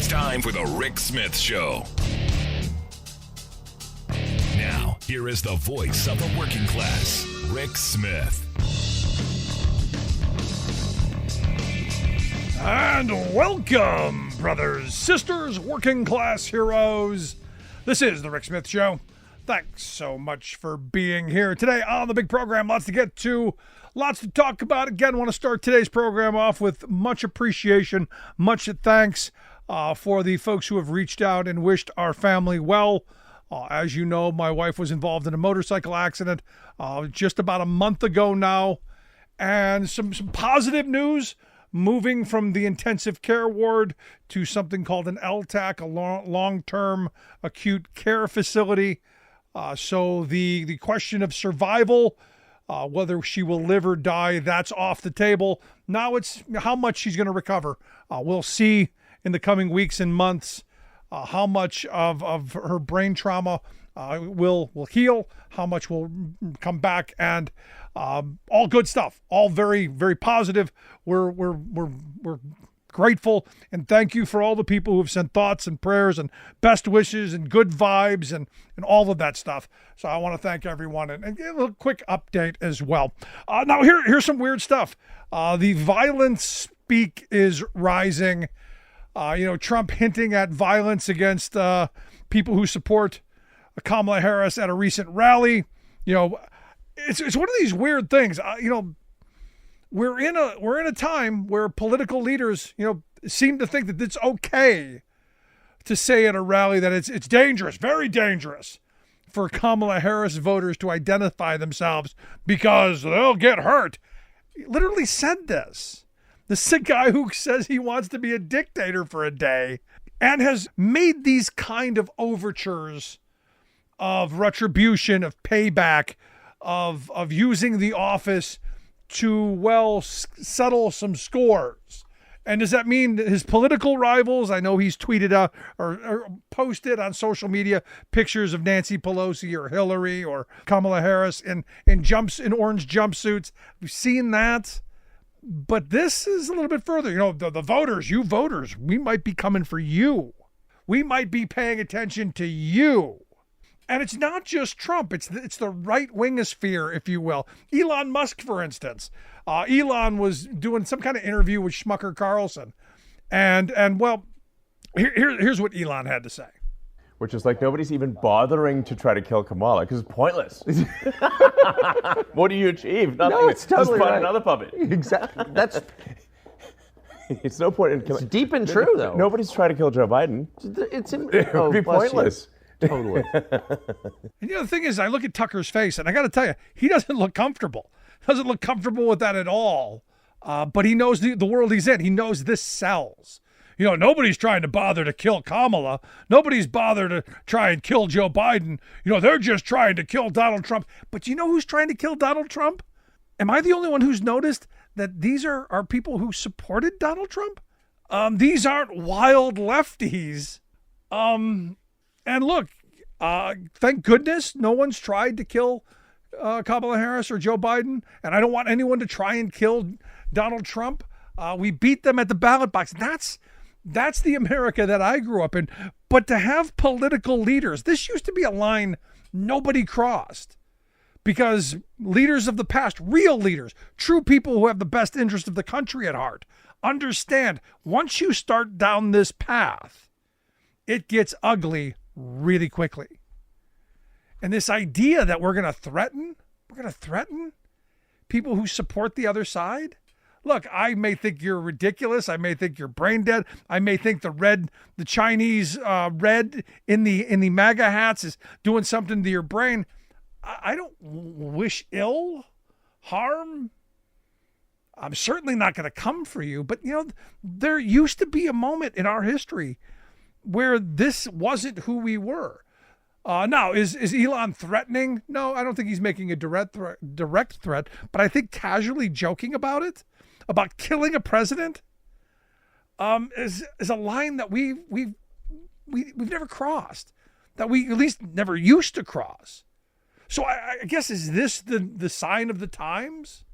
It's time for the Rick Smith Show. Now, here is the voice of the working class, Rick Smith. And welcome, brothers, sisters, working class heroes. This is the Rick Smith Show. Thanks so much for being here today on the big program. Lots to get to, lots to talk about. Again, want to start today's program off with much appreciation, much thanks for the folks who have reached out and wished our family well. As you know, my wife was involved in a motorcycle accident just about a month ago now. And some positive news, moving from the intensive care ward to something called an LTAC, a long-term acute care facility. So the question of survival, whether she will live or die, that's off the table. Now it's how much she's going to recover. We'll see in the coming weeks and months how much of her brain trauma will heal, how much will come back, and all good stuff, all very, very positive. We're grateful, and thank you for all the people who have sent thoughts and prayers and best wishes and good vibes and all of that stuff. So I want to thank everyone and give a little quick update as well. Now here's some weird stuff. The violence speak is rising. Trump hinting at violence against people who support Kamala Harris at a recent rally. It's one of these weird things. We're in a time where political leaders, seem to think that it's okay to say at a rally that it's dangerous, very dangerous, for Kamala Harris voters to identify themselves because they'll get hurt. He literally said this. The sick guy who says he wants to be a dictator for a day and has made these kind of overtures of retribution, of payback, of using the office to, settle some scores. And does that mean that his political rivals, I know he's tweeted out or posted on social media pictures of Nancy Pelosi or Hillary or Kamala Harris in orange jumpsuits. We've seen that. But this is a little bit further. The voters, you voters, we might be coming for you. We might be paying attention to you. And it's not just Trump. It's the right wingosphere, if you will. Elon Musk, for instance. Elon was doing some kind of interview with Schmucker Carlson. And here's what Elon had to say. Which is like nobody's even bothering to try to kill Kamala because it's pointless. What do you achieve? Nothing. No, it's totally just find right. another puppet. Exactly. It's no point in killing. It's deep and true, though. Nobody's trying to kill Joe Biden. It would be pointless. Totally. And the thing is, I look at Tucker's face, and I got to tell you, he doesn't look comfortable. Doesn't look comfortable with that at all. But he knows the world he's in. He knows this sells. Nobody's trying to bother to kill Kamala. Nobody's bothered to try and kill Joe Biden. They're just trying to kill Donald Trump. But you know who's trying to kill Donald Trump? Am I the only one who's noticed that these are people who supported Donald Trump? These aren't wild lefties. And look, thank goodness no one's tried to kill Kamala Harris or Joe Biden. And I don't want anyone to try and kill Donald Trump. We beat them at the ballot box. That's the America that I grew up in. But to have political leaders, this used to be a line nobody crossed. Because leaders of the past, real leaders, true people who have the best interest of the country at heart, understand once you start down this path, it gets ugly really quickly. And this idea that we're going to threaten people who support the other side. Look, I may think you're ridiculous. I may think you're brain dead. I may think the Chinese red in the MAGA hats is doing something to your brain. I don't wish harm. I'm certainly not going to come for you. But, there used to be a moment in our history where this wasn't who we were. Now, is Elon threatening? No, I don't think he's making a direct threat. But I think casually joking about it, about killing a president, is a line that we've never crossed, that we at least never used to cross. So I guess, is this the sign of the times?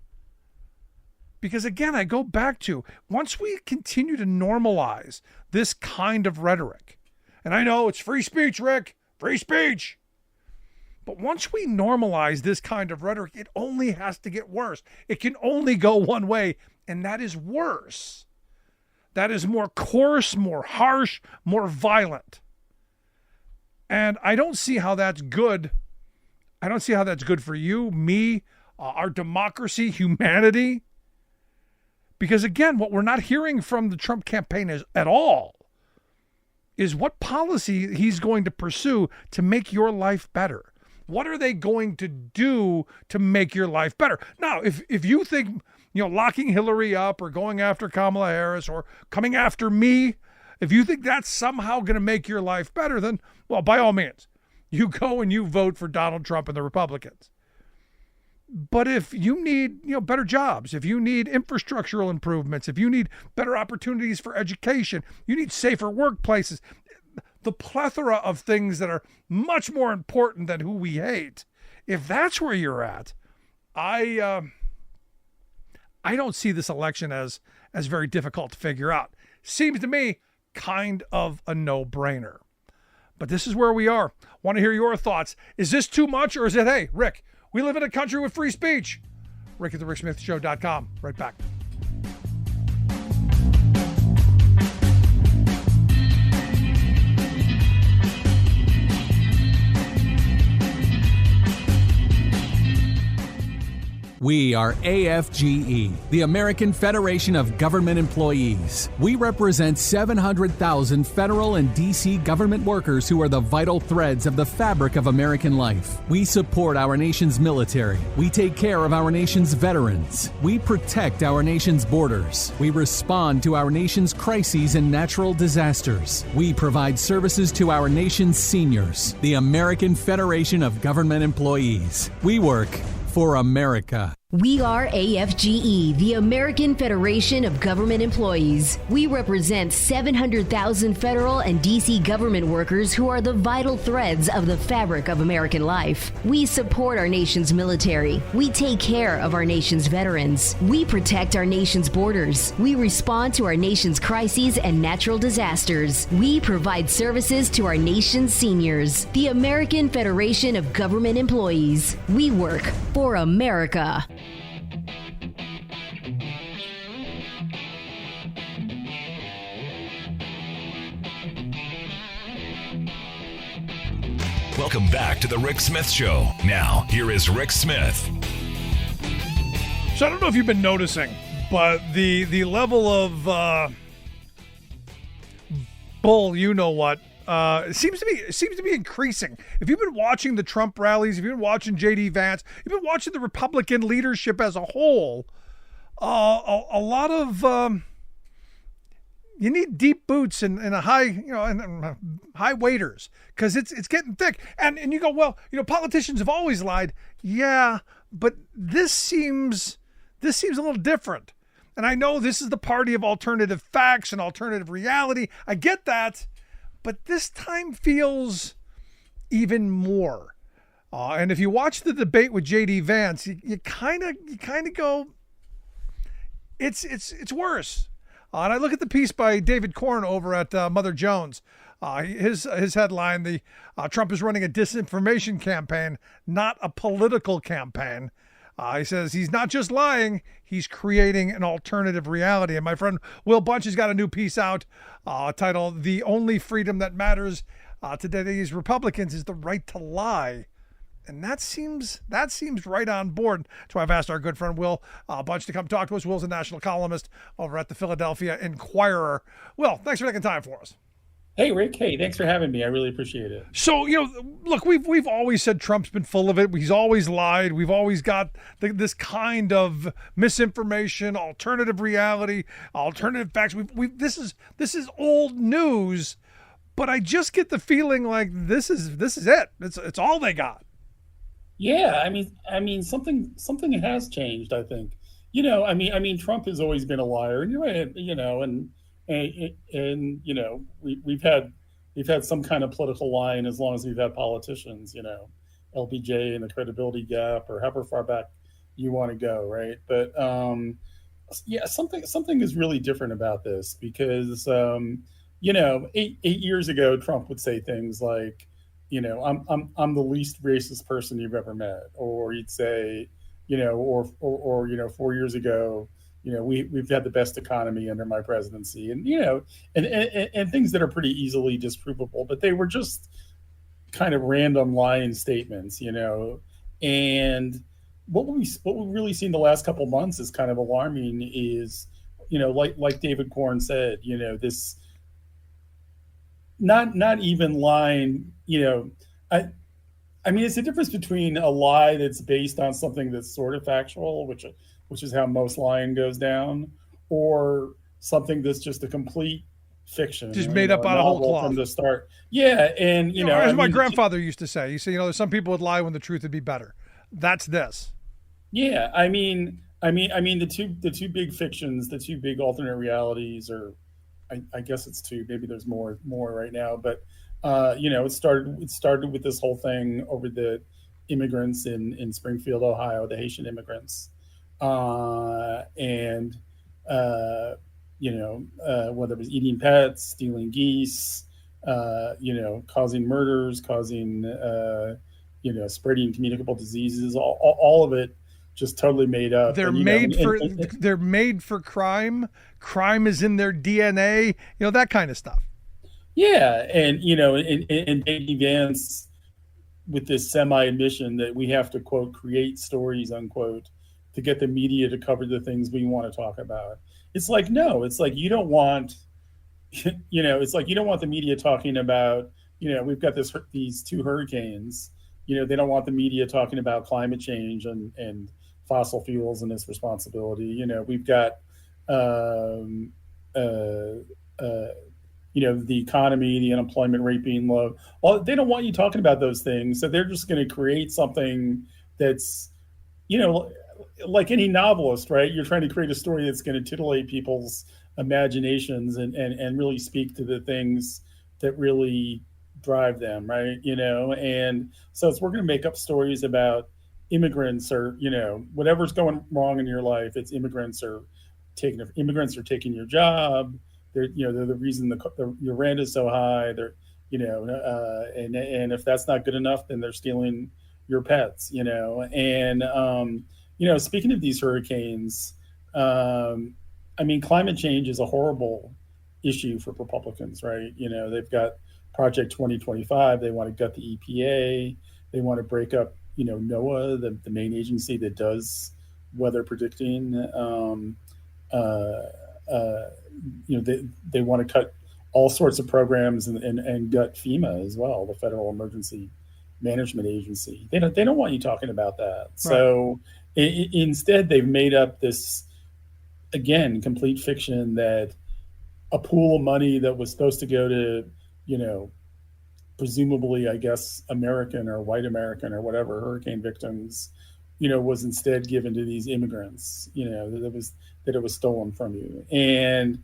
Because again, I go back to once we continue to normalize this kind of rhetoric, and I know it's free speech, Rick, free speech. But once we normalize this kind of rhetoric, it only has to get worse. It can only go one way, and that is worse. That is more coarse, more harsh, more violent. And I don't see how that's good. I don't see how that's good for you, me, our democracy, humanity. Because again, what we're not hearing from the Trump campaign at all is what policy he's going to pursue to make your life better. What are they going to do to make your life better? Now, if you think, locking Hillary up or going after Kamala Harris or coming after me, if you think that's somehow going to make your life better, then, well, by all means, you go and you vote for Donald Trump and the Republicans. But if you need, better jobs, if you need infrastructural improvements, if you need better opportunities for education, you need safer workplaces, the plethora of things that are much more important than who we hate. If that's where you're at, I don't see this election as very difficult to figure out. Seems to me kind of a no-brainer. But this is where we are. Want to hear your thoughts. Is this too much, or is it, hey, Rick, we live in a country with free speech? Rick at thericksmithshow.com. Right back. We are AFGE, the American Federation of Government Employees. We represent 700,000 federal and D.C. government workers who are the vital threads of the fabric of American life. We support our nation's military. We take care of our nation's veterans. We protect our nation's borders. We respond to our nation's crises and natural disasters. We provide services to our nation's seniors. The American Federation of Government Employees. We work for America. We are AFGE, the American Federation of Government Employees. We represent 700,000 federal and D.C. government workers who are the vital threads of the fabric of American life. We support our nation's military. We take care of our nation's veterans. We protect our nation's borders. We respond to our nation's crises and natural disasters. We provide services to our nation's seniors. The American Federation of Government Employees. We work for America. Welcome back to the Rick Smith Show. Now, here is Rick Smith. So I don't know if you've been noticing, but the level of bull, seems to be increasing. If you've been watching the Trump rallies, if you've been watching J.D. Vance, you've been watching the Republican leadership as a whole, a lot of you need deep boots and a high, and high waders, because it's getting thick. And you go, well, politicians have always lied. Yeah, but this seems a little different. And I know this is the party of alternative facts and alternative reality. I get that. But this time feels even more. And if you watch the debate with J.D. Vance, you kind of go, it's worse. And I look at the piece by David Korn over at Mother Jones. His headline: the Trump is running a disinformation campaign, not a political campaign. He says he's not just lying, he's creating an alternative reality. And my friend Will Bunch has got a new piece out titled "The Only Freedom That Matters to Today's Republicans is the Right to Lie." And that seems right on board. So I've asked our good friend Will Bunch to come talk to us. Will's a national columnist over at the Philadelphia Inquirer. Will, thanks for taking time for us. Hey, Rick. Hey, thanks for having me. I really appreciate it. So, look, we've always said Trump's been full of it. He's always lied. We've always got this kind of misinformation, alternative reality, alternative facts. This is old news, but I just get the feeling like this is it. It's all they got. Yeah, I mean, something has changed. I think, Trump has always been a liar, and you're right, and we've had some kind of political line as long as we've had politicians, LBJ and the credibility gap, or however far back you want to go, right? But yeah, something is really different about this because, 8 years ago, Trump would say things like, I'm the least racist person you've ever met, or he'd say, or 4 years ago, we've had the best economy under my presidency, and and things that are pretty easily disprovable, but they were just kind of random line statements, and what we've really seen the last couple of months is kind of alarming. Is like David Corn said, this not even lying. I mean, it's the difference between a lie that's based on something that's sort of factual, which is how most lying goes down, or something that's just a complete fiction, just made up out of whole cloth from the start. Yeah, and as my grandfather used to say, he said, some people would lie when the truth would be better. That's this. Yeah, I mean, the two big fictions, the two big alternate realities, or I guess it's two. Maybe there's more right now, but it started with this whole thing over the immigrants in Springfield, Ohio, the Haitian immigrants, and whether it was eating pets, stealing geese, causing murders, causing spreading communicable diseases, all of it just totally made up. They're made for crime. Crime is in their DNA, that kind of stuff. Yeah. And, and J.D. Vance with this semi-admission that we have to, quote, create stories, unquote, to get the media to cover the things we want to talk about. It's like, no, it's like you don't want, it's like you don't want the media talking about, we've got these two hurricanes. They don't want the media talking about climate change and fossil fuels and its responsibility. We've got, the economy, the unemployment rate being low. Well, they don't want you talking about those things. So they're just going to create something that's, like any novelist, right? You're trying to create a story that's going to titillate people's imaginations and really speak to the things that really drive them, right? And so we're going to make up stories about immigrants or, whatever's going wrong in your life. It's immigrants are taking your job. They're the reason your rent is so high. They're, and if that's not good enough, then they're stealing your pets, and, speaking of these hurricanes, climate change is a horrible issue for Republicans, right? They've got Project 2025. They want to gut the EPA. They want to break up, NOAA, the main agency that does weather predicting. They want to cut all sorts of programs and gut FEMA as well, the Federal Emergency Management Agency. They don't want you talking about that. Right. So instead, they've made up this, again, complete fiction that a pool of money that was supposed to go to, presumably, I guess, American or white American or whatever hurricane victims, was instead given to these immigrants, that it was stolen from you. And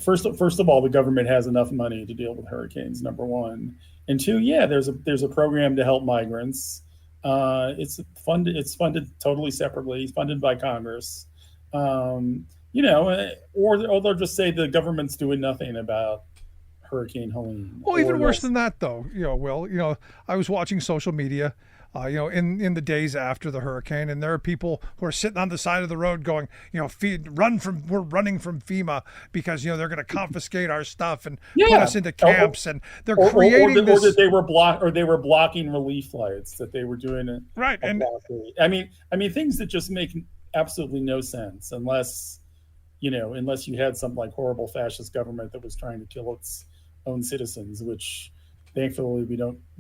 first of all, the government has enough money to deal with hurricanes, number one. And two, yeah, there's a program to help migrants. It's funded totally separately, funded by Congress. Or they'll just say the government's doing nothing about Hurricane Helene. Well, even worse than that, though, Will, I was watching social media, in the days after the hurricane, and there are people who are sitting on the side of the road going, we're running from FEMA because, they're going to confiscate our stuff and put us into camps, and they're creating this. Or they were blocking relief flights that they were doing. Right. And things that just make absolutely no sense unless you had some like horrible fascist government that was trying to kill its own citizens, which thankfully we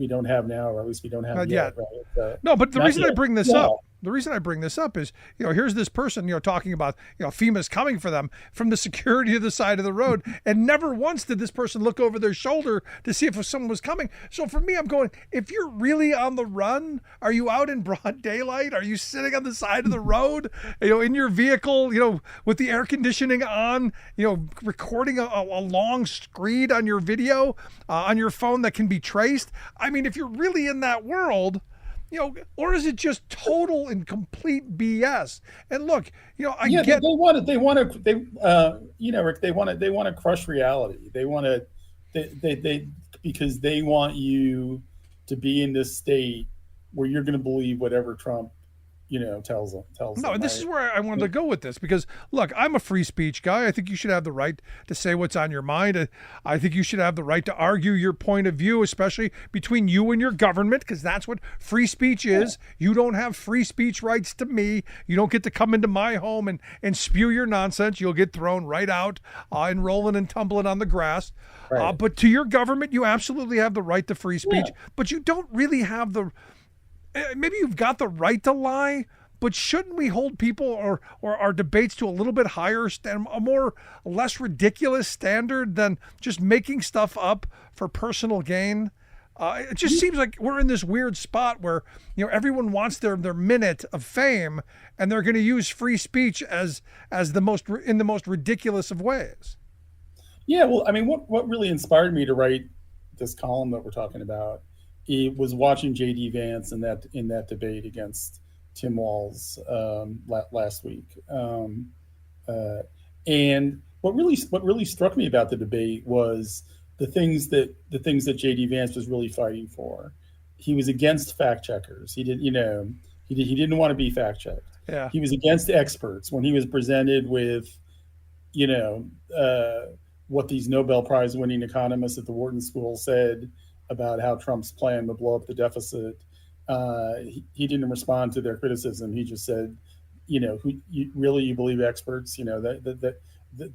don't have now, or at least we don't have yet. Right? No, but the reason I bring this up is, here's this person, talking about, FEMA's coming for them from the security of the side of the road. And never once did this person look over their shoulder to see if someone was coming. So for me, I'm going, if you're really on the run, are you out in broad daylight? Are you sitting on the side of the road, in your vehicle, with the air conditioning on, recording a long screed on your video, on your phone that can be traced? If you're really in that world, or is it just total and complete BS? And look, I Yeah, get Rick, they want to crush reality. They want to, they because they want you to be in this state where you're going to believe whatever Trump, tells them. No, this is where I wanted to go with this because, look, I'm a free speech guy. I think you should have the right to say what's on your mind. I think you should have the right to argue your point of view, especially between you and your government, because that's what free speech is. You don't have free speech rights to me. You don't get to come into my home and spew your nonsense. You'll get thrown right out and rolling and tumbling on the grass. Right. But to your government, you absolutely have the right to free speech, but you don't really have maybe you've got the right to lie, but shouldn't we hold people or our debates to a little bit higher, less ridiculous standard than just making stuff up for personal gain? It just seems like we're in this weird spot where everyone wants their minute of fame, and they're going to use free speech as the most ridiculous of ways. Yeah, well, I mean, what really inspired me to write this column that we're talking about, it was watching J.D. Vance in that debate against Tim Walz last week, and what really struck me about the debate was the things that J.D. Vance was really fighting for. He was against fact checkers. He didn't want to be fact checked. Yeah. He was against experts when he was presented with, what these Nobel Prize winning economists at the Wharton School said about how Trump's plan would blow up the deficit. He didn't respond to their criticism. He just said, you believe experts? That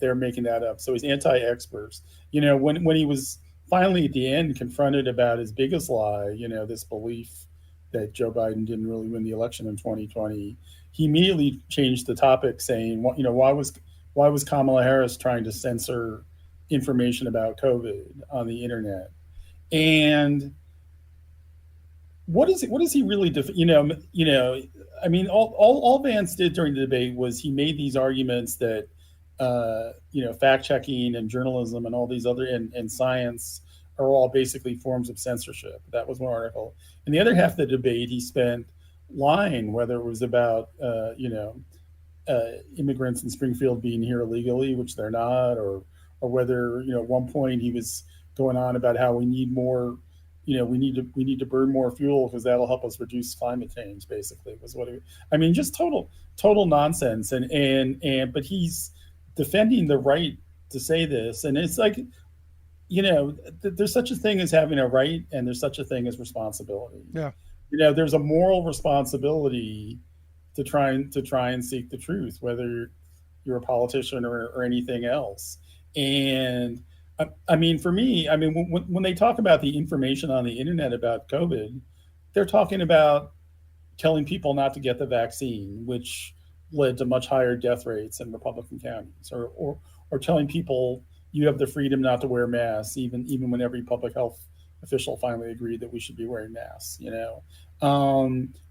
they're making that up. So he's anti-experts. When he was finally at the end confronted about his biggest lie, this belief that Joe Biden didn't really win the election in 2020, he immediately changed the topic, saying, why was Kamala Harris trying to censor information about COVID on the internet? And what is he really I mean, all Vance did during the debate was he made these arguments that fact checking and journalism and all these other and science are all basically forms of censorship. That was one article. And the other half of the debate he spent lying, whether it was about immigrants in Springfield being here illegally, which they're not, or whether at one point he was going on about how we need more, we need to burn more fuel because that'll help us reduce climate change. Basically, was what just total nonsense. And but he's defending the right to say this, and it's like, there's such a thing as having a right, and there's such a thing as responsibility. Yeah, there's a moral responsibility to try and seek the truth, whether you're a politician or anything else. And I mean, for me, when they talk about the information on the internet about COVID, they're talking about telling people not to get the vaccine, which led to much higher death rates in Republican counties, or telling people you have the freedom not to wear masks, even when every public health official finally agreed that we should be wearing masks.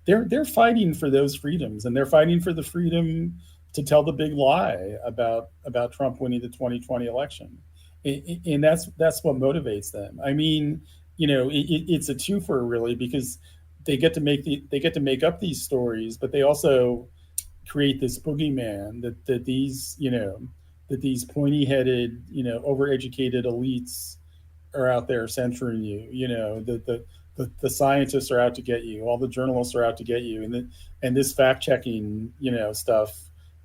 They're fighting for those freedoms, and they're fighting for the freedom to tell the big lie about Trump winning the 2020 election. And that's what motivates them. I mean, it's a twofer really, because they get to make up these stories, but they also create this boogeyman that these pointy-headed, overeducated elites are out there censoring you. The scientists are out to get you. All the journalists are out to get you, and this fact-checking, stuff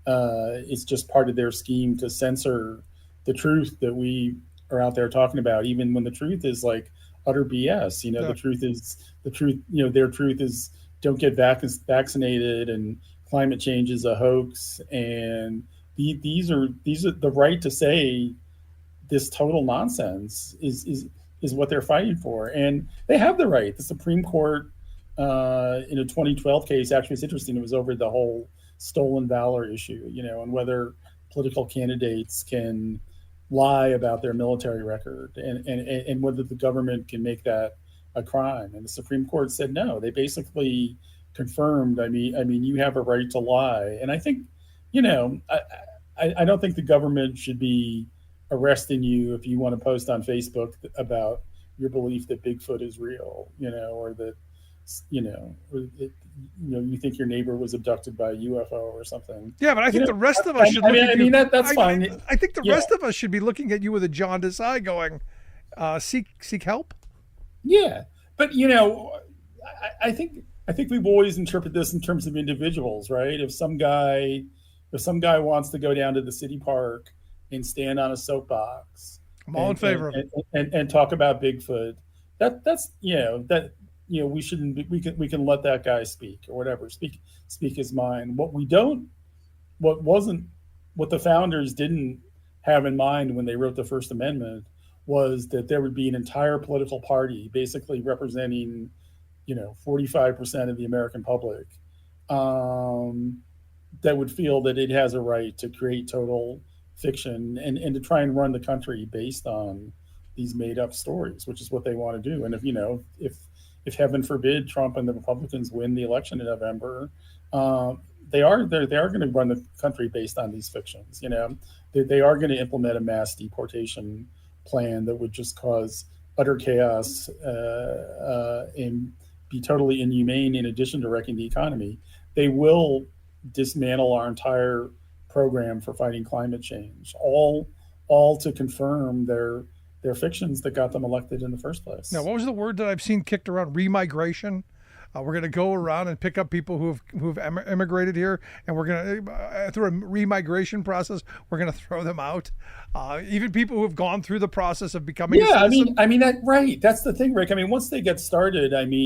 is just part of their scheme to censor the truth that we are out there talking about, even when the truth is like utter BS. Yeah. The truth is their truth is don't get vaccinated, and climate change is a hoax. And these are the right to say this total nonsense is what they're fighting for. And they have the right. The Supreme Court in a 2012 case, actually, it's interesting. It was over the whole stolen valor issue, and whether political candidates can lie about their military record, and whether the government can make that a crime. And the Supreme Court said no. They basically confirmed, I mean, you have a right to lie. And I think, I don't think the government should be arresting you if you want to post on Facebook about your belief that Bigfoot is real, or that you think your neighbor was abducted by a UFO or something. Yeah, but I think the rest of us should look at you. That's fine. I think the rest of us should be looking at you with a jaundiced eye going, seek help. Yeah. But, I think we've always interpreted this in terms of individuals, right? If some guy wants to go down to the city park and stand on a soapbox, I'm all in favor of it. And talk about Bigfoot, we shouldn't be, we can let that guy speak or whatever, speak his mind. What the founders didn't have in mind when they wrote the First Amendment was that there would be an entire political party basically representing 45% of the American public that would feel that it has a right to create total fiction and to try and run the country based on these made up stories, which is what they want to do. And if heaven forbid Trump and the Republicans win the election in November, they are going to run the country based on these fictions. They are going to implement a mass deportation plan that would just cause utter chaos and be totally inhumane. In addition to wrecking the economy, they will dismantle our entire program for fighting climate change, all to confirm their fictions that got them elected in the first place. Now, what was the word that I've seen kicked around? Remigration. We're going to go around and pick up people who've immigrated here, and we're going to through a remigration process. We're going to throw them out. Even people who have gone through the process of becoming. Yeah, a citizen. I mean that right. That's the thing, Rick. I mean, once they get started, it's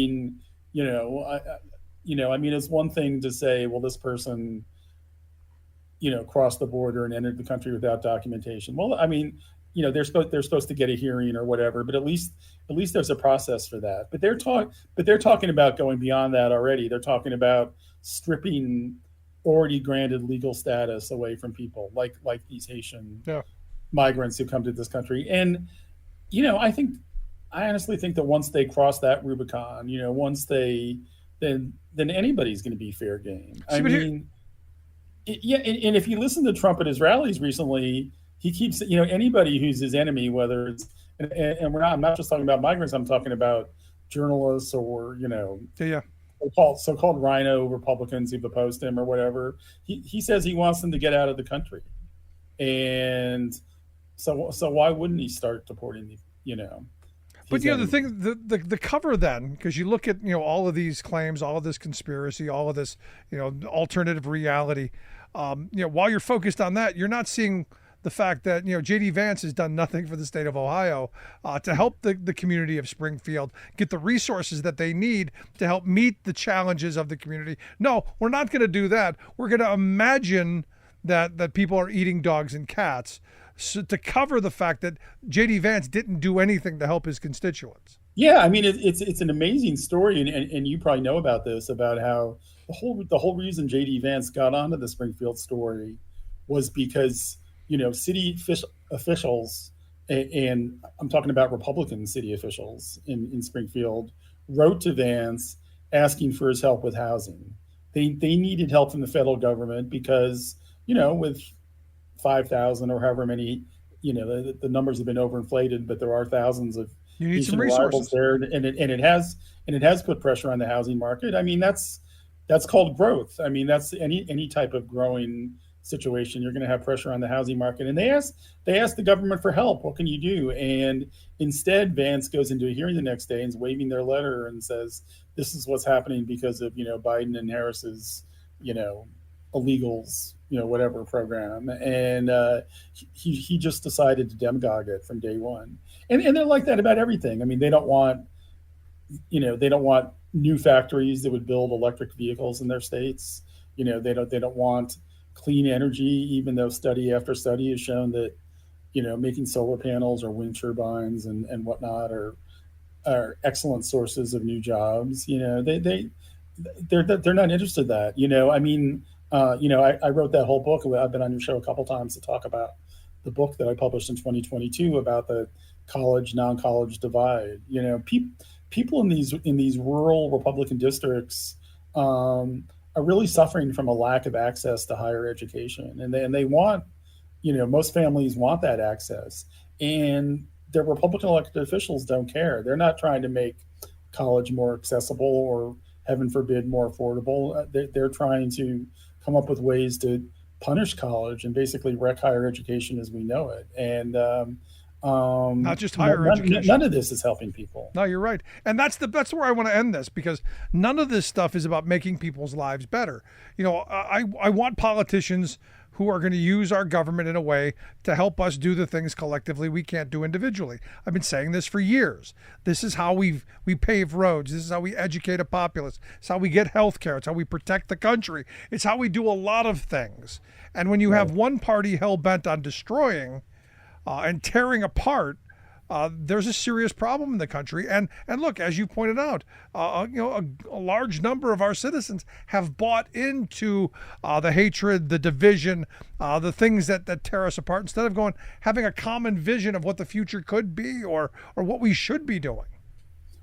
one thing to say, well, this person, crossed the border and entered the country without documentation. Well, I mean, they're supposed to get a hearing or whatever, but at least there's a process for that. But they're talking about going beyond that already. They're talking about stripping already granted legal status away from people like these Haitian migrants who come to this country. And I honestly think that once they cross that Rubicon, then anybody's going to be fair game. And if you listen to Trump at his rallies recently, he keeps, anybody who's his enemy, whether it's, and I'm not just talking about migrants, I'm talking about journalists or, so-called rhino Republicans who've opposed him or whatever. He says he wants them to get out of the country. And so why wouldn't he start deporting, But the thing, the cover then, because you look at all of these claims, all of this conspiracy, all of this alternative reality. While you're focused on that, you're not seeing the fact that J.D. Vance has done nothing for the state of Ohio to help the community of Springfield get the resources that they need to help meet the challenges of the community. No, we're not going to do that. We're going to imagine that people are eating dogs and cats. So to cover the fact that J.D. Vance didn't do anything to help his constituents. Yeah, I mean it's an amazing story, and you probably know about this, about how the whole reason J.D. Vance got onto the Springfield story was because city officials, and I'm talking about Republican city officials in Springfield, wrote to Vance asking for his help with housing. They needed help from the federal government because with 5,000 or however many, the numbers have been overinflated, but there are thousands of you need some resources there, and it has put pressure on the housing market. I mean, that's called growth. I mean, that's any type of growing situation. You're going to have pressure on the housing market, and they asked the government for help. What can you do? And instead, Vance goes into a hearing the next day and is waving their letter and says, "This is what's happening because of Biden and Harris's illegals." Whatever program, and he just decided to demagogue it from day one, and they're like that about everything. I mean, they don't want new factories that would build electric vehicles in their states. They don't want clean energy, even though study after study has shown that making solar panels or wind turbines and whatnot are excellent sources of new jobs. They're not interested in that. I mean. I wrote that whole book. I've been on your show a couple times to talk about the book that I published in 2022 about the college, non-college divide. People in these rural Republican districts are really suffering from a lack of access to higher education, and they want, most families want that access, and their Republican elected officials don't care. They're not trying to make college more accessible or, heaven forbid, more affordable. They're trying to come up with ways to punish college and basically wreck higher education as we know it. And not just higher education. None of this is helping people. No, you're right. And that's where I want to end this, because none of this stuff is about making people's lives better. I want politicians who are going to use our government in a way to help us do the things collectively we can't do individually. I've been saying this for years. This is how we pave roads. This is how we educate a populace. It's how we get health care. It's how we protect the country. It's how we do a lot of things. And when you have one party hell-bent on destroying and tearing apart, there's a serious problem in the country. And look, as you pointed out, a large number of our citizens have bought into the hatred, the division, the things that tear us apart, instead of having a common vision of what the future could be or what we should be doing.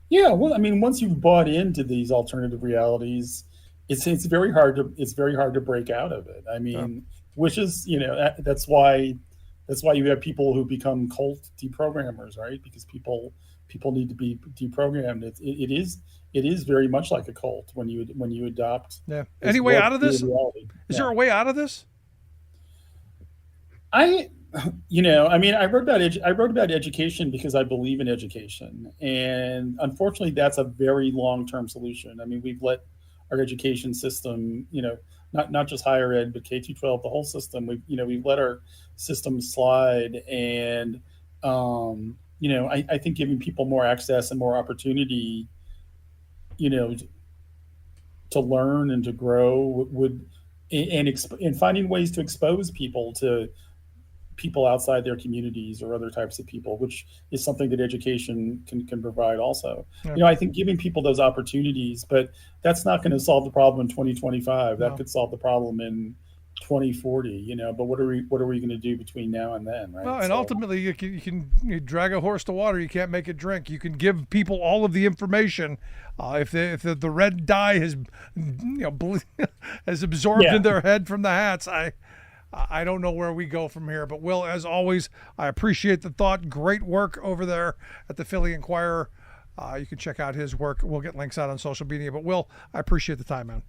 Yeah, well, I mean, once you've bought into these alternative realities, it's very hard to break out of it. I mean, which is, that's why you have people who become cult deprogrammers, right? Because people need to be deprogrammed. It is very much like a cult when you adopt. Yeah. Any way out of this? Is there a way out of this? I wrote about education because I believe in education, and unfortunately, that's a very long-term solution. I mean, we've let our education system, not just higher ed, but K-12, the whole system. We've let our system slide, and I think giving people more access and more opportunity, to learn and to grow and finding ways to expose people to people outside their communities or other types of people, which is something that education can provide also. Yeah. I think giving people those opportunities, but that's not going to solve the problem in 2025. That could solve the problem in 2040, but what are we going to do between now and then, right? Well, and ultimately you drag a horse to water, you can't make it drink. You can give people all of the information. If the red dye has has absorbed in their head from the hats, I don't know where we go from here. But Will, as always, I appreciate the thought. Great work over there at the Philly Inquirer. You can check out his work. We'll get links out on social media. But Will, I appreciate the time, man.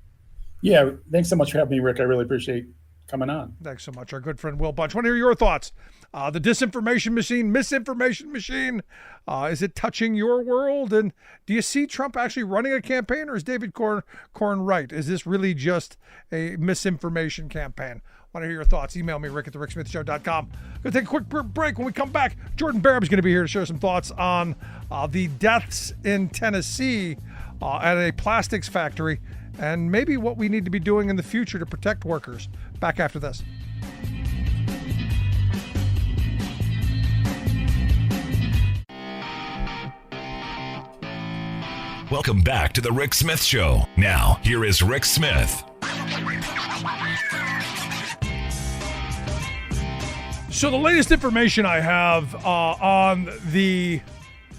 Yeah, thanks so much for having me, Rick. I really appreciate coming on. Thanks so much. Our good friend Will Bunch. I want to hear your thoughts. The disinformation machine, misinformation machine, is it touching your world? And do you see Trump actually running a campaign, or is David Corn right? Is this really just a misinformation campaign? Want to hear your thoughts? Email me, rick@thericksmithshow.com. Going to take a quick break. When we come back, Jordan Barab is going to be here to share some thoughts on the deaths in Tennessee at a plastics factory, and maybe what we need to be doing in the future to protect workers. Back after this. Welcome back to the Rick Smith Show. Now, here is Rick Smith. So the latest information I have on the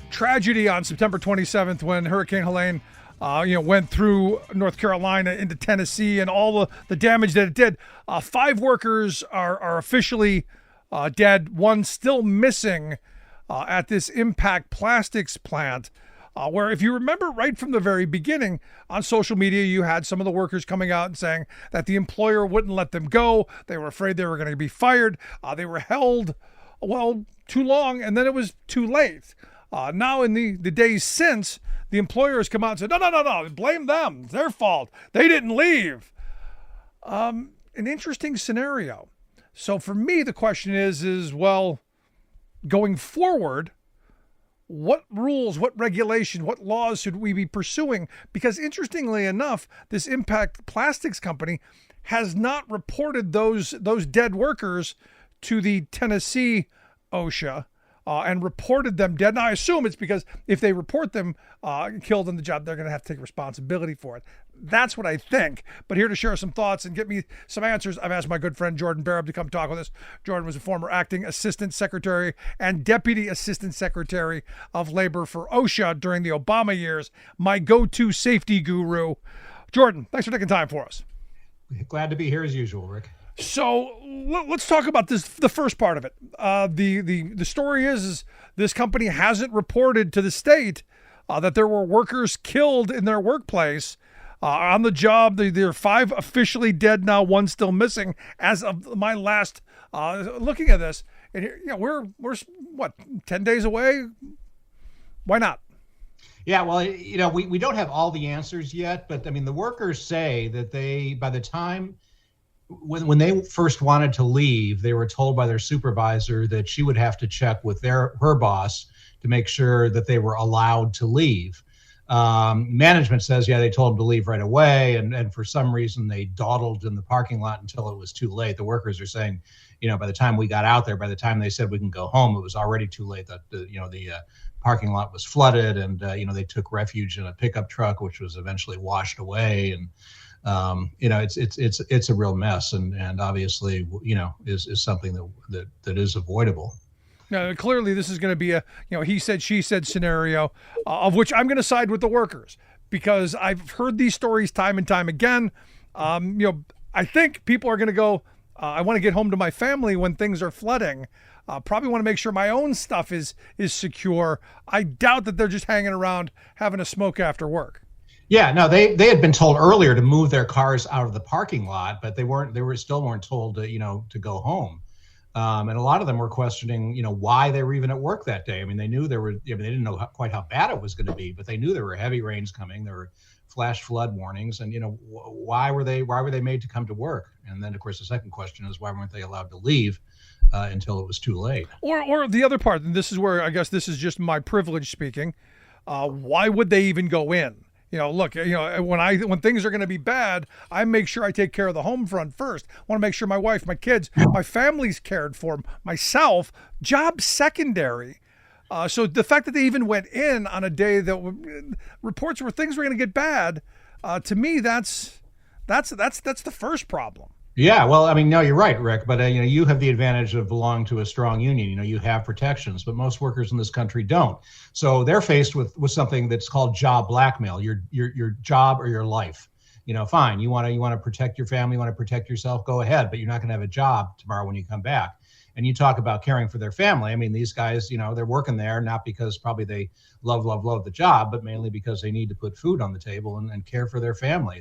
tragedy on September 27th when Hurricane Helene went through North Carolina into Tennessee and all the damage that it did. 5 workers are officially dead. One still missing at this Impact Plastics plant, where, if you remember right from the very beginning, on social media, you had some of the workers coming out and saying that the employer wouldn't let them go. They were afraid they were going to be fired. They were held, too long, and then it was too late. Now, in the days since, the employer has come out and said, no, blame them. It's their fault. They didn't leave. An interesting scenario. So for me, the question is going forward, what rules, what regulation, what laws should we be pursuing? Because interestingly enough, this Impact Plastics company has not reported those dead workers to the Tennessee OSHA and reported them dead. Now, I assume it's because if they report them killed on the job, they're going to have to take responsibility for it. That's what I think. But here to share some thoughts and get me some answers, I've asked my good friend Jordan Barab to come talk with us. Jordan was a former acting assistant secretary and deputy assistant secretary of labor for OSHA during the Obama years. My go-to safety guru. Jordan, thanks for taking time for us. Glad to be here as usual, Rick. So let's talk about this. The first part of it. The story is this company hasn't reported to the state that there were workers killed in their workplace. On the job, there are 5 officially dead now, 1 still missing as of my last looking at this. And here, we're what, 10 days away? Why not? Yeah, well, we don't have all the answers yet, but I mean, the workers say that by the time when they first wanted to leave, they were told by their supervisor that she would have to check with her boss to make sure that they were allowed to leave. Management says, they told them to leave right away. And for some reason, they dawdled in the parking lot until it was too late. The workers are saying, by the time we got out there, by the time they said we can go home, it was already too late. That the parking lot was flooded, and they took refuge in a pickup truck, which was eventually washed away. And it's a real mess, and obviously is something that is avoidable. Now, clearly, this is going to be a he said, she said scenario, of which I'm going to side with the workers, because I've heard these stories time and time again. I think people are going to go, I want to get home to my family when things are flooding. Probably want to make sure my own stuff is secure. I doubt that they're just hanging around having a smoke after work. Yeah, no, they had been told earlier to move their cars out of the parking lot, but they still weren't told to go home. And a lot of them were questioning, why they were even at work that day. I mean, they knew they didn't know quite how bad it was going to be, but they knew there were heavy rains coming. There were flash flood warnings, and why were they made to come to work? And then, of course, the second question is, why weren't they allowed to leave until it was too late? Or the other part, and this is where I guess this is just my privilege speaking. Why would they even go in? Look, when things are going to be bad, I make sure I take care of the home front first. I want to make sure my wife, my kids, my family's cared for, myself, job secondary. So the fact that they even went in on a day that reports where things were going to get bad, to me, that's the first problem. Yeah, well, I mean, no, you're right, Rick. But you have the advantage of belonging to a strong union. You have protections, but most workers in this country don't. So they're faced with something that's called job blackmail. Your job or your life. Fine. You want to protect your family, you want to protect yourself. Go ahead, but you're not going to have a job tomorrow when you come back. And you talk about caring for their family. I mean, these guys, they're working there not because probably they love the job, but mainly because they need to put food on the table and care for their family.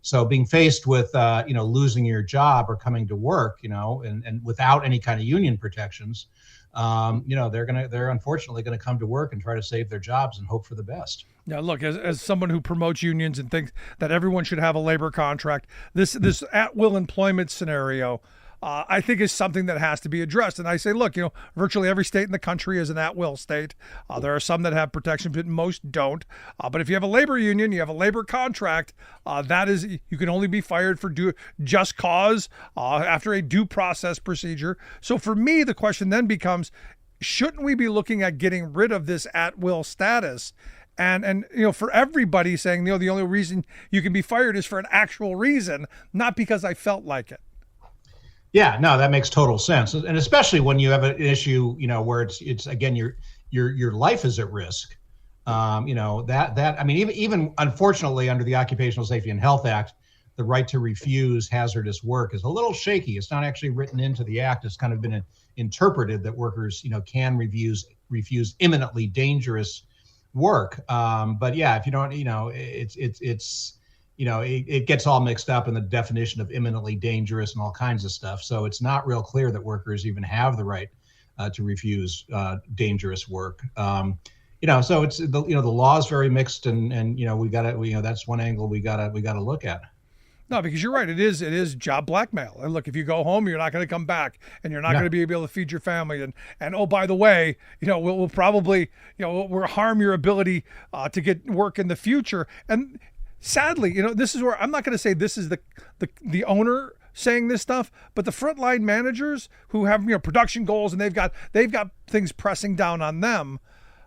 So being faced with, losing your job or coming to work, and without any kind of union protections, they're unfortunately going to come to work and try to save their jobs and hope for the best. Now, look, as someone who promotes unions and thinks that everyone should have a labor contract, this at-will employment scenario, I think is something that has to be addressed. And I say, look, virtually every state in the country is an at-will state. There are some that have protection, but most don't. But if you have a labor union, you have a labor contract, that is, you can only be fired for just cause after a due process procedure. So for me, the question then becomes, shouldn't we be looking at getting rid of this at-will status? And for everybody saying, the only reason you can be fired is for an actual reason, not because I felt like it. Yeah, no, that makes total sense, and especially when you have an issue, where it's again your life is at risk. I mean, even unfortunately under the Occupational Safety and Health Act, the right to refuse hazardous work is a little shaky. It's not actually written into the act. It's kind of been interpreted that workers, can refuse imminently dangerous work. But yeah, if you don't, it gets all mixed up in the definition of imminently dangerous and all kinds of stuff. So it's not real clear that workers even have the right to refuse dangerous work. So it's the law is very mixed, and that's one angle we gotta look at. No, because you're right. It is job blackmail. And look, if you go home, you're not going to come back, and you're not going to be able to feed your family. And oh, by the way, we'll probably we'll harm your ability to get work in the future. And sadly, this is where I'm not going to say this is the owner saying this stuff, but the frontline managers who have production goals and they've got things pressing down on them.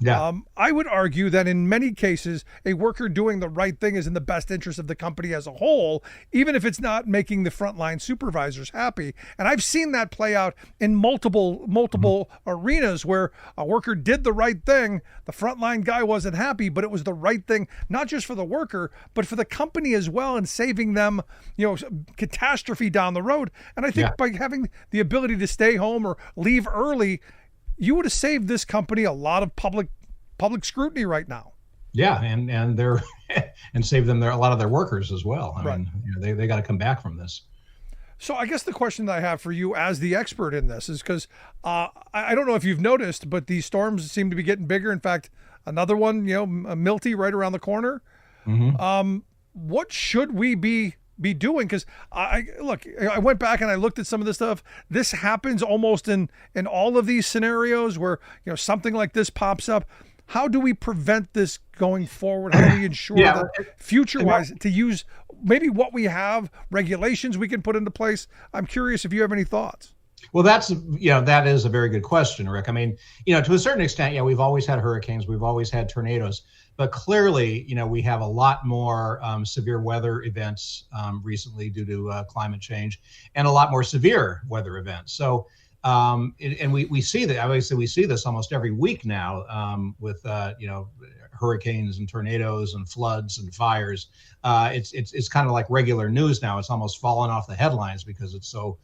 Yeah. I would argue that in many cases, a worker doing the right thing is in the best interest of the company as a whole, even if it's not making the frontline supervisors happy. And I've seen that play out in multiple arenas where a worker did the right thing. The frontline guy wasn't happy, but it was the right thing, not just for the worker, but for the company as well, and saving them, catastrophe down the road. And I think by having the ability to stay home or leave early, you would have saved this company a lot of public scrutiny right now. Yeah, and they're and save them a lot of their workers as well. I Right. mean, they got to come back from this. So I guess the question that I have for you as the expert in this is because I don't know if you've noticed, but these storms seem to be getting bigger. In fact, another one, Milty right around the corner. Mm-hmm. What should we be doing? Because I went back and I looked at some of this stuff. This happens almost in all of these scenarios where something like this pops up. How do we prevent this going forward? How do we ensure that future-wise to use maybe what we have, regulations we can put into place? I'm curious if you have any thoughts. Well, that is a very good question, Rick. I mean, to a certain extent, we've always had hurricanes, we've always had tornadoes, but clearly, we have a lot more severe weather events recently due to climate change, and a lot more severe weather events. So, and we see that, obviously we see this almost every week now with hurricanes and tornadoes and floods and fires. It's kind of like regular news now. It's almost fallen off the headlines because it's so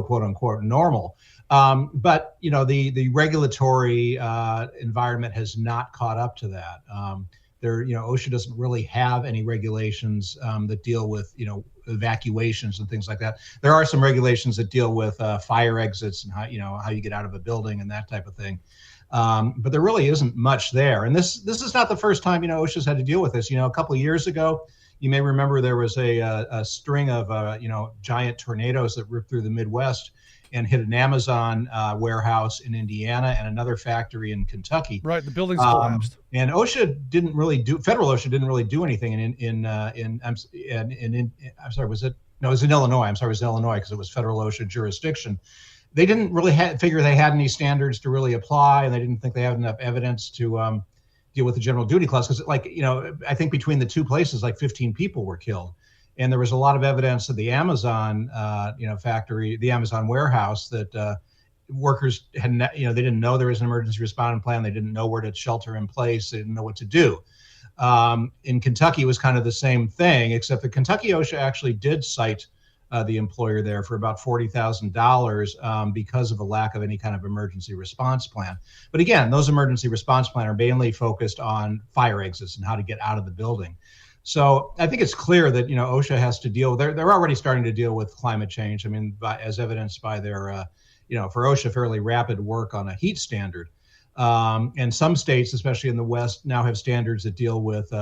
quote unquote normal. But the regulatory environment has not caught up to that. OSHA doesn't really have any regulations that deal with evacuations and things like that. There are some regulations that deal with fire exits and how you get out of a building and that type of thing. But there really isn't much there. And this is not the first time OSHA's had to deal with this. A couple of years ago, you may remember there was a string of giant tornadoes that ripped through the Midwest and hit an Amazon warehouse in Indiana and another factory in Kentucky. Right, the buildings collapsed. And federal OSHA didn't really do anything I'm sorry, was it? No, it was in Illinois. I'm sorry, it was in Illinois because it was federal OSHA jurisdiction. They didn't really figure they had any standards to really apply, and they didn't think they had enough evidence to deal with the general duty clause. Because, I think between the two places, 15 people were killed. And there was a lot of evidence at the Amazon, factory, the Amazon warehouse, that workers had, they didn't know there was an emergency response plan. They didn't know where to shelter in place. They didn't know what to do. In Kentucky, it was kind of the same thing, except the Kentucky OSHA actually did cite the employer there for about $40,000 because of a lack of any kind of emergency response plan. But again, those emergency response plans are mainly focused on fire exits and how to get out of the building. So I think it's clear that OSHA has to deal. They're already starting to deal with climate change. I mean, as evidenced by their for OSHA fairly rapid work on a heat standard. And some states, especially in the West, now have standards that deal with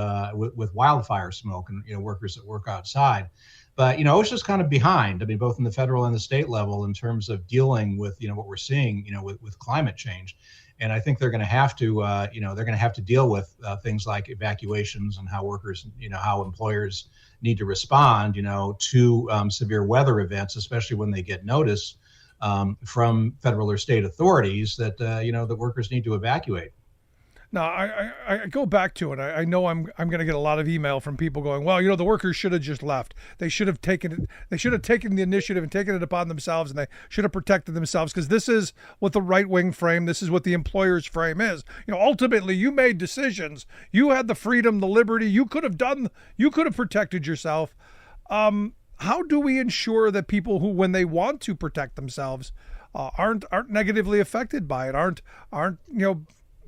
wildfire smoke and workers that work outside. But OSHA's kind of behind. I mean, both in the federal and the state level in terms of dealing with what we're seeing with climate change. And I think they're going to have to, deal with things like evacuations and how workers, how employers need to respond, to severe weather events, especially when they get notice from federal or state authorities that, the workers need to evacuate. Now, I go back to it. I know I'm going to get a lot of email from people going, well, the workers should have just left. They should have taken it. They should have taken the initiative and taken it upon themselves, and they should have protected themselves, because this is what the right-wing frame, this is what the employer's frame is. Ultimately, you made decisions. You had the freedom, the liberty. You could have protected yourself. How do we ensure that people who, when they want to protect themselves, aren't negatively affected by it, aren't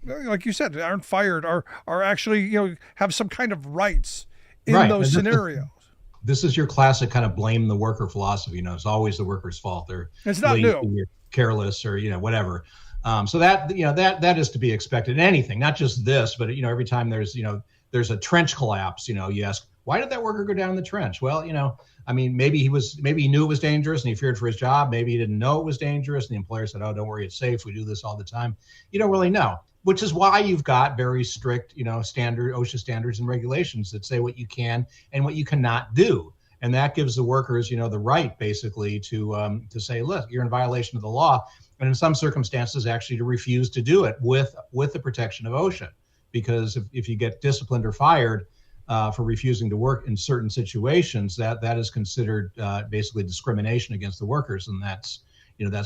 like you said, aren't fired, are actually, have some kind of rights in those scenarios? This is your classic kind of blame the worker philosophy. It's always the worker's fault. It's not lazy, new. Or careless, or whatever. So that that is to be expected in anything, not just this, but every time there's a trench collapse, you ask, why did that worker go down the trench? Well, maybe he knew it was dangerous and he feared for his job. Maybe he didn't know it was dangerous, and the employer said, "Oh, don't worry, it's safe. We do this all the time." You don't really know. Which is why you've got very strict, standard OSHA standards and regulations that say what you can and what you cannot do. And that gives the workers, the right basically to say, look, you're in violation of the law. And in some circumstances, actually to refuse to do it with the protection of OSHA. Because if you get disciplined or fired for refusing to work in certain situations, that is considered basically discrimination against the workers. And that's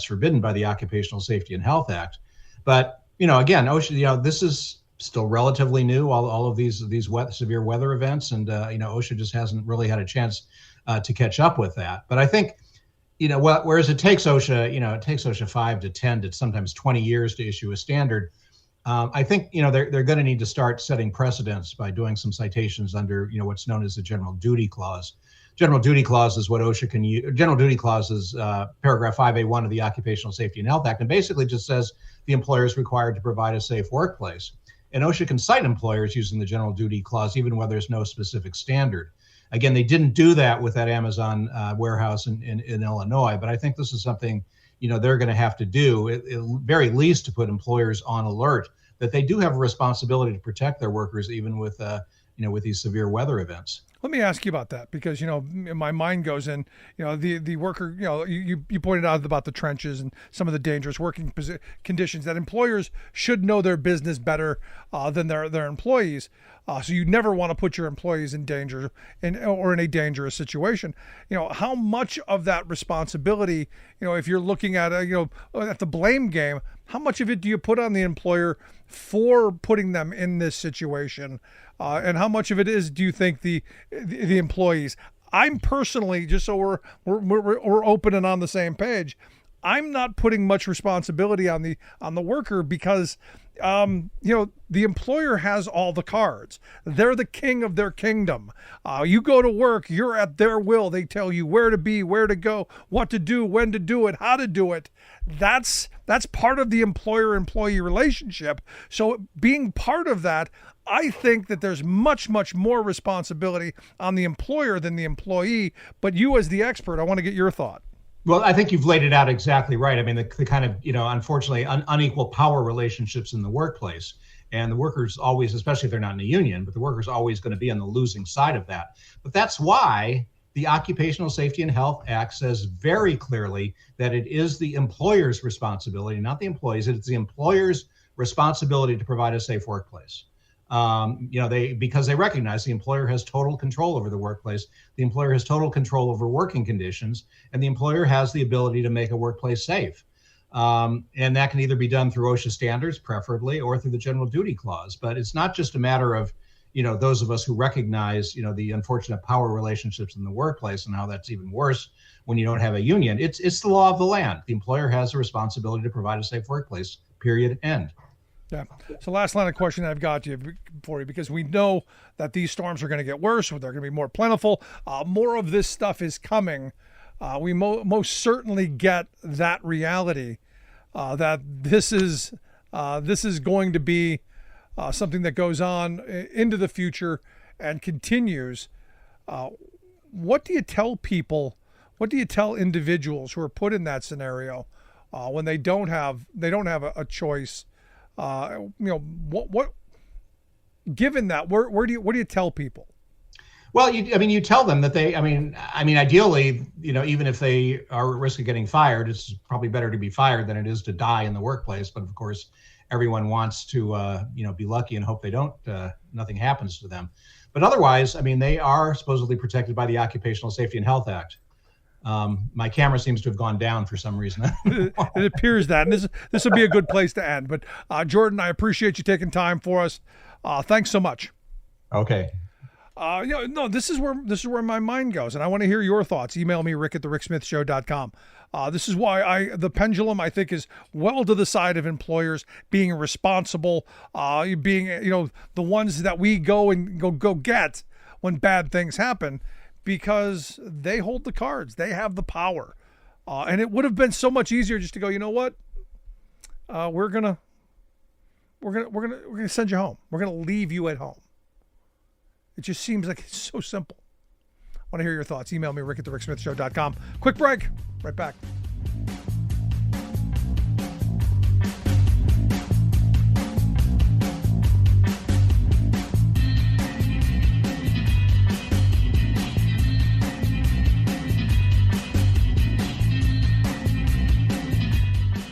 forbidden by the Occupational Safety and Health Act. But again, OSHA, this is still relatively new, all of these severe weather events, and OSHA just hasn't really had a chance to catch up with that. But I think, whereas it takes OSHA, it takes OSHA 5 to 10 to sometimes 20 years to issue a standard, I think they're going to need to start setting precedents by doing some citations under what's known as the General Duty Clause. General Duty Clause is what OSHA can use. General Duty Clause is paragraph 5A1 of the Occupational Safety and Health Act, and basically just says the employer is required to provide a safe workplace. And OSHA can cite employers using the General Duty Clause even where there's no specific standard. Again, they didn't do that with that Amazon warehouse in Illinois, but I think this is something they're going to have to do, at very least, to put employers on alert that they do have a responsibility to protect their workers, even with with these severe weather events. Let me ask you about that, because my mind goes in. The worker. You pointed out about the trenches and some of the dangerous working conditions that employers should know their business better than their employees. So you never want to put your employees in danger or in a dangerous situation. How much of that responsibility, if you're looking at at the blame game, how much of it do you put on the employer for putting them in this situation, and how much of it do you think the employees? I'm personally, just so we're open and on the same page, I'm not putting much responsibility on the worker, because the employer has all the cards. They're the king of their kingdom. You go to work, you're at their will. They tell you where to be, where to go, what to do, when to do it, how to do it. That's part of the employer-employee relationship. So being part of that, I think that there's much, much more responsibility on the employer than the employee. But you, as the expert, I want to get your thought. Well, I think you've laid it out exactly right. I mean, the kind of, unfortunately, unequal power relationships in the workplace, and the workers always, especially if they're not in a union, but the workers always going to be on the losing side of that. But that's why the Occupational Safety and Health Act says very clearly that it is the employer's responsibility, not the employees. It's the employer's responsibility to provide a safe workplace. Because they recognize the employer has total control over the workplace, the employer has total control over working conditions, and the employer has the ability to make a workplace safe. And that can either be done through OSHA standards, preferably, or through the General Duty Clause. But it's not just a matter of, those of us who recognize, the unfortunate power relationships in the workplace and how that's even worse when you don't have a union. It's the law of the land. The employer has a responsibility to provide a safe workplace, period, end. Yeah. So last line of question I've got for you, because we know that these storms are going to get worse, they're going to be more plentiful. More of this stuff is coming. We most certainly get that reality that this is going to be something that goes on into the future and continues. What do you tell people? What do you tell individuals who are put in that scenario when they don't have a choice? What given that, what do you tell people? Well, you tell them that ideally, even if they are at risk of getting fired, it's probably better to be fired than it is to die in the workplace. But of course, everyone wants to, be lucky and hope they don't, nothing happens to them. But otherwise, they are supposedly protected by the Occupational Safety and Health Act. My camera seems to have gone down for some reason. It appears that, and this would be a good place to end. But Jordan, I appreciate you taking time for us. Thanks so much. Okay. This is where my mind goes, and I want to hear your thoughts. Email me, rick@thericksmithshow.com. This is why the pendulum, I think, is well to the side of employers being responsible, being the ones that we go get when bad things happen. Because they hold the cards, they have the power, and it would have been so much easier just to go. You know what? We're gonna send you home. We're gonna leave you at home. It just seems like it's so simple. I want to hear your thoughts. Email me, rick@thericksmithshow.com. Quick break. Right back.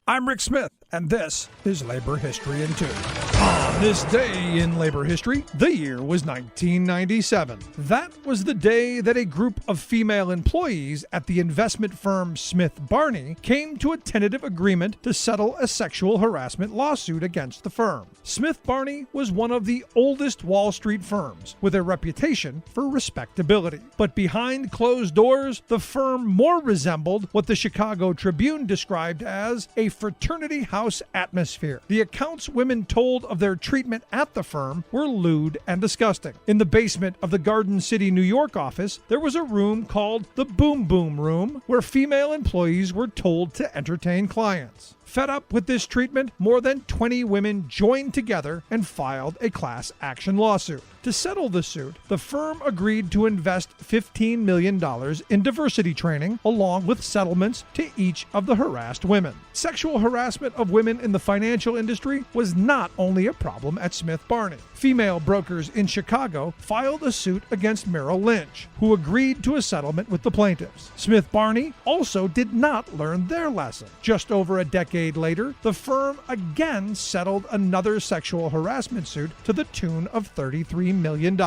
I'm Rick Smith, and this is Labor History in 2. On This day in labor history, the year was 1997. That was the day that a group of female employees at the investment firm Smith Barney came to a tentative agreement to settle a sexual harassment lawsuit against the firm. Smith Barney was one of the oldest Wall Street firms with a reputation for respectability. But behind closed doors, the firm more resembled what the Chicago Tribune described as a fraternity house atmosphere. The accounts women told of their treatment at the firm were lewd and disgusting. In the basement of the Garden City, New York office, there was a room called the Boom Boom Room, where female employees were told to entertain clients. Fed up with this treatment, more than 20 women joined together and filed a class action lawsuit. To settle the suit, the firm agreed to invest $15 million in diversity training, along with settlements to each of the harassed women. Sexual harassment of women in the financial industry was not only a problem at Smith Barney. Female brokers in Chicago filed a suit against Merrill Lynch, who agreed to a settlement with the plaintiffs. Smith Barney also did not learn their lesson. Just over a decade later, the firm again settled another sexual harassment suit to the tune of $33 million.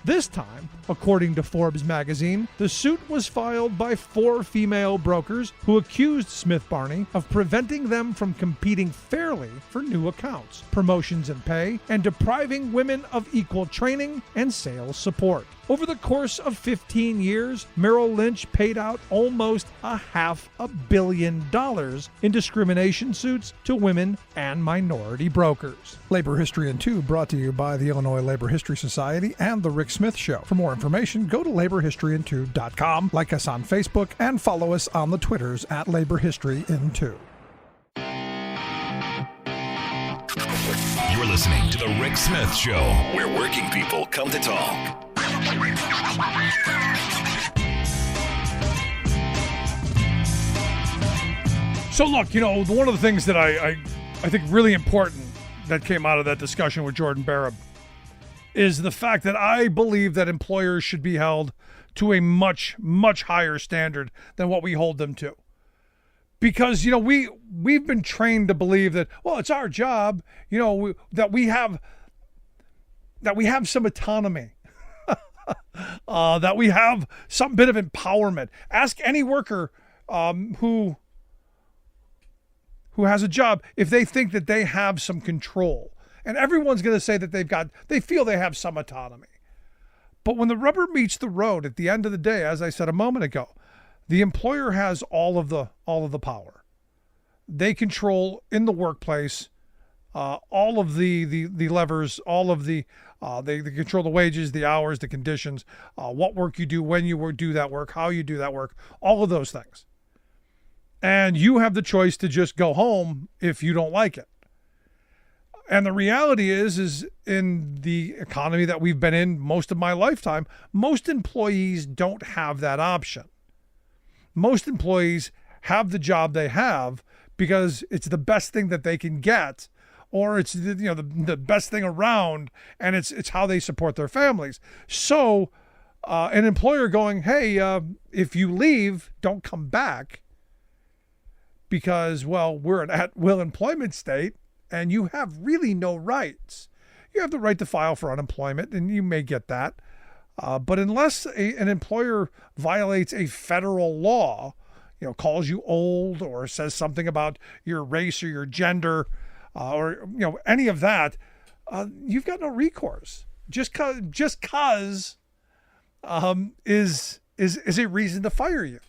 This time, according to Forbes magazine, the suit was filed by 4 female brokers who accused Smith Barney of preventing them from competing fairly for new accounts, promotions and pay, and depriving women of equal training and sales support. Over the course of 15 years, Merrill Lynch paid out almost $500 million in discrimination suits to women and minority brokers. Labor History in 2 brought to you by the Illinois Labor History Society and The Rick Smith Show. For more information, go to laborhistoryin2.com, like us on Facebook, and follow us on the Twitters at Labor History in 2. You're listening to The Rick Smith Show, where working people come to talk. So look, one of the things that I think really important that came out of that discussion with Jordan Barab is the fact that I believe that employers should be held to a much, much higher standard than what we hold them to. Because, we've been trained to believe that, well, it's our job, that we have some autonomy. That we have some bit of empowerment. Ask any worker who has a job if they think that they have some control. And everyone's going to say that they feel they have some autonomy. But when the rubber meets the road at the end of the day, as I said a moment ago, the employer has all of the power. They control in the workplace all of the levers, all of they control the wages, the hours, the conditions, what work you do, when you do that work, how you do that work, all of those things. And you have the choice to just go home if you don't like it. And the reality is in the economy that we've been in most of my lifetime, most employees don't have that option. Most employees have the job they have because it's the best thing that they can get, or it's the best thing around, and it's how they support their families. So an employer going, hey, if you leave, don't come back because, well, we're an at-will employment state and you have really no rights. You have the right to file for unemployment, and you may get that. But unless an employer violates a federal law, calls you old or says something about your race or your gender, or any of that, you've got no recourse. Just cause is a reason to fire you,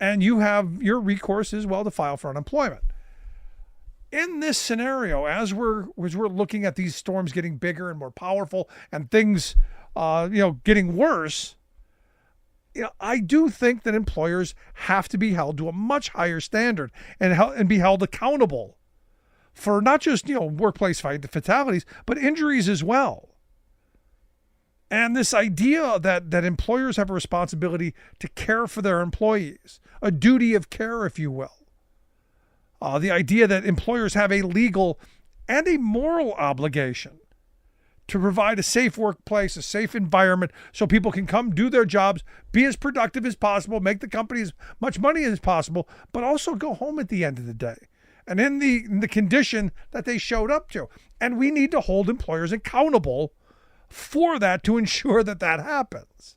and you have your recourse as well to file for unemployment. In this scenario, as we're looking at these storms getting bigger and more powerful, and things getting worse, I do think that employers have to be held to a much higher standard and be held accountable for not just, workplace fatalities, but injuries as well. And this idea that employers have a responsibility to care for their employees, a duty of care, if you will. The idea that employers have a legal and a moral obligation to provide a safe workplace, a safe environment, so people can come do their jobs, be as productive as possible, make the company as much money as possible, but also go home at the end of the day and in the condition that they showed up to. And we need to hold employers accountable for that to ensure that that happens.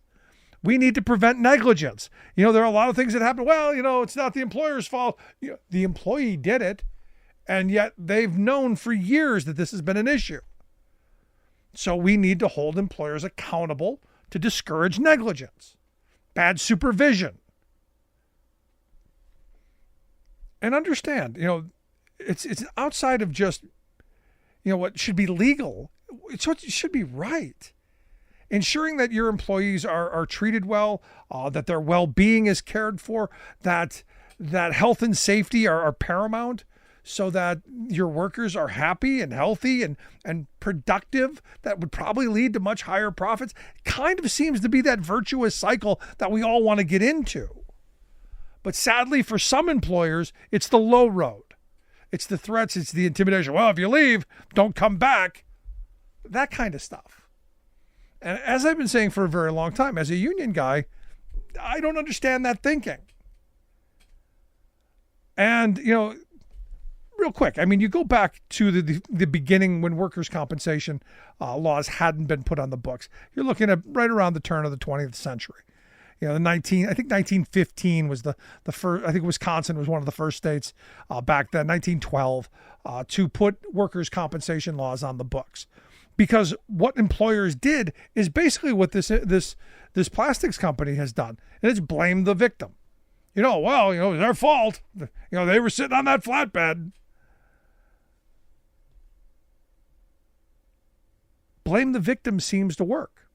We need to prevent negligence. There are a lot of things that happen. Well, it's not the employer's fault. The employee did it, and yet they've known for years that this has been an issue. So we need to hold employers accountable to discourage negligence, bad supervision. And understand, it's outside of just, what should be legal. It's what should be right. Ensuring that your employees are treated well, that their well-being is cared for, that health and safety are paramount, so that your workers are happy and healthy and productive. That would probably lead to much higher profits. Kind of seems to be that virtuous cycle that we all want to get into. But sadly, for some employers, it's the low road. It's the threats, it's the intimidation. Well, if you leave, don't come back. That kind of stuff. And as I've been saying for a very long time, as a union guy, I don't understand that thinking. And, real quick, you go back to the beginning when workers' compensation laws hadn't been put on the books. You're looking at right around the turn of the 20th century. I think 1915 was the first. I think Wisconsin was one of the first states back then, 1912, to put workers' compensation laws on the books. Because what employers did is basically what this plastics company has done, and it's blamed the victim. It was their fault. They were sitting on that flatbed. Blame the victim seems to work.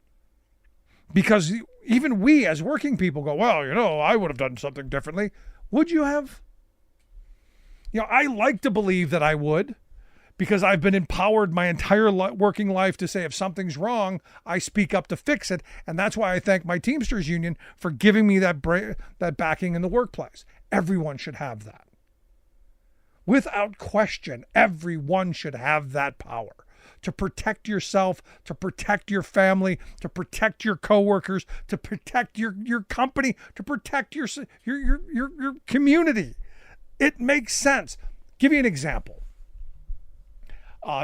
Because even we as working people go, I would have done something differently. Would you have? I like to believe that I would, because I've been empowered my entire working life to say if something's wrong, I speak up to fix it. And that's why I thank my Teamsters union for giving me that backing in the workplace. Everyone should have that. Without question, everyone should have that power to protect yourself, to protect your family, to protect your coworkers, to protect your company, to protect your community. It makes sense. Give you an example.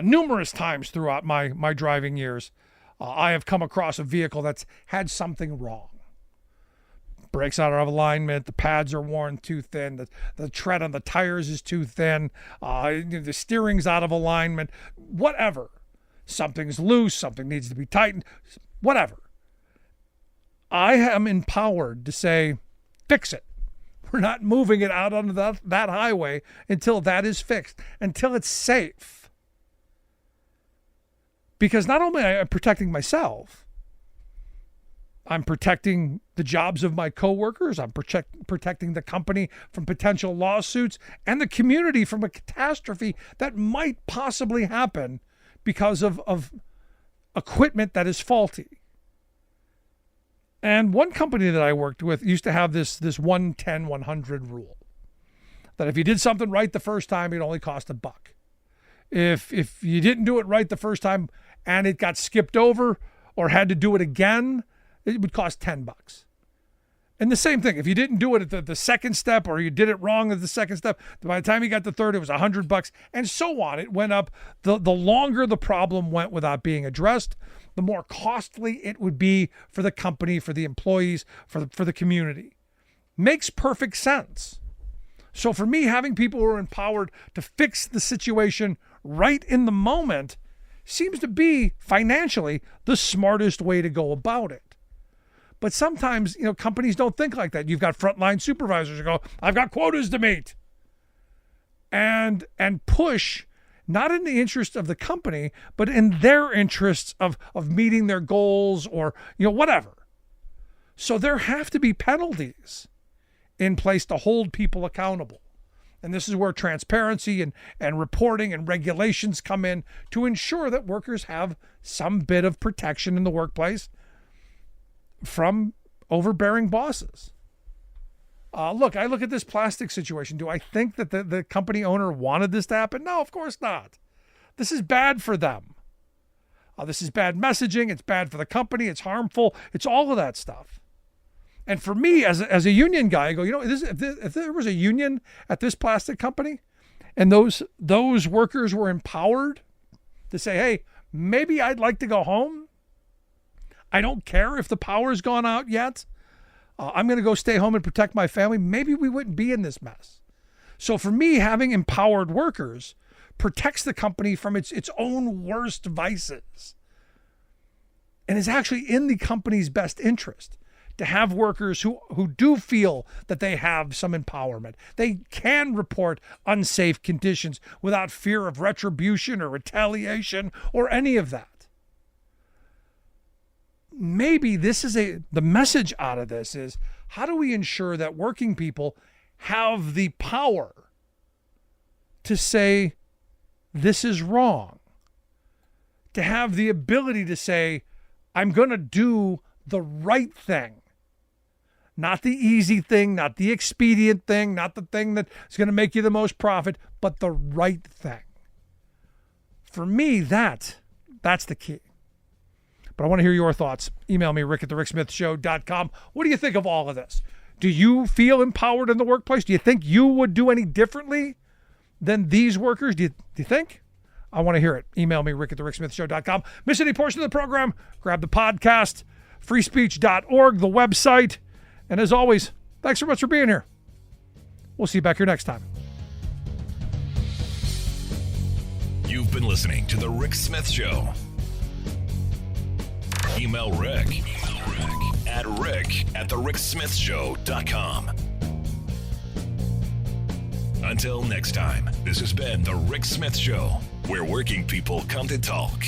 Numerous times throughout my driving years, I have come across a vehicle that's had something wrong. Brakes out of alignment, the pads are worn too thin, the tread on the tires is too thin, the steering's out of alignment, whatever. Something's loose, something needs to be tightened, whatever. I am empowered to say, fix it. We're not moving it out onto that highway until that is fixed, until it's safe. Because not only am I protecting myself, I'm protecting the jobs of my coworkers, I'm protecting the company from potential lawsuits, and the community from a catastrophe that might possibly happen because of equipment that is faulty. And one company that I worked with used to have this 110-100 rule, that if you did something right the first time, it only cost $1. If you didn't do it right the first time and it got skipped over or had to do it again, it would cost $10. And the same thing, if you didn't do it at the second step or you did it wrong at the second step, by the time you got to the third, it was $100, and so on. It went up. The longer the problem went without being addressed, the more costly it would be for the company, for the employees, for the community. Makes perfect sense. So for me, having people who are empowered to fix the situation right in the moment seems to be financially the smartest way to go about it. But sometimes, companies don't think like that. You've got frontline supervisors who go, I've got quotas to meet. And push, not in the interest of the company, but in their interests of meeting their goals or, whatever. So there have to be penalties in place to hold people accountable. And this is where transparency and reporting and regulations come in to ensure that workers have some bit of protection in the workplace from overbearing bosses. Look, I look at this plastic situation. Do I think that the company owner wanted this to happen? No, of course not. This is bad for them. This is bad messaging. It's bad for the company. It's harmful. It's all of that stuff. And for me, as a union guy, I go, if there was a union at this plastic company, and those workers were empowered to say, hey, maybe I'd like to go home. I don't care if the power's gone out yet. I'm going to go stay home and protect my family. Maybe we wouldn't be in this mess. So for me, having empowered workers protects the company from its own worst vices, and is actually in the company's best interest to have workers who do feel that they have some empowerment. They can report unsafe conditions without fear of retribution or retaliation or any of that. Maybe this is the message out of this is, how do we ensure that working people have the power to say, this is wrong? To have the ability to say, I'm going to do the right thing. Not the easy thing, not the expedient thing, not the thing that's going to make you the most profit, but the right thing. For me, that's the key. But I want to hear your thoughts. Email me, rick@thericksmithshow.com. What do you think of all of this? Do you feel empowered in the workplace? Do you think you would do any differently than these workers? Do you think? I want to hear it. Email me, rick@thericksmithshow.com. Miss any portion of the program? Grab the podcast, freespeech.org, the website. And as always, thanks so much for being here. We'll see you back here next time. You've been listening to The Rick Smith Show. Email Rick at rick@thericksmithshow.com. Until next time, this has been The Rick Smith Show, where working people come to talk.